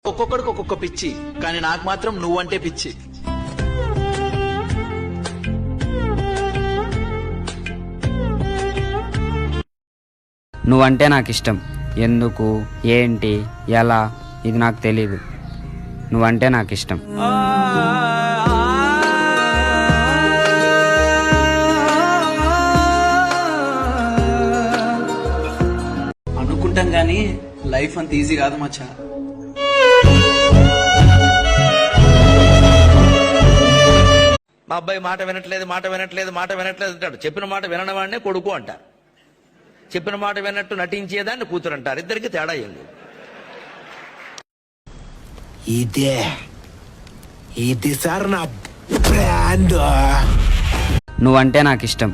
ఒక్కొక్కడికి ఒక్కొక్క పిచ్చి, కానీ నాకు మాత్రం నువ్వంటే పిచ్చి. నువ్వంటే నాకు ఇష్టం. ఎందుకు, ఏంటి, ఎలా, ఇది నాకు తెలీదు. నువ్వంటే నాకు ఇష్టం. అనుకుంటాం గానీ లైఫ్ అంత ఈజీ కాదు మచ్చా. మా అబ్బాయి మాట వినట్లేదు అంటాడు. చెప్పిన మాట వినని వాడినే కొడుకు అంటారు. చెప్పిన మాట విన్నట్టు నటించేదాన్ని కూతురు అంటారు. ఇద్దరికి తేడా ఏం లేదు. ఇది సార్ నా బ్రాండ్. నువ్వంటే నాకు ఇష్టం.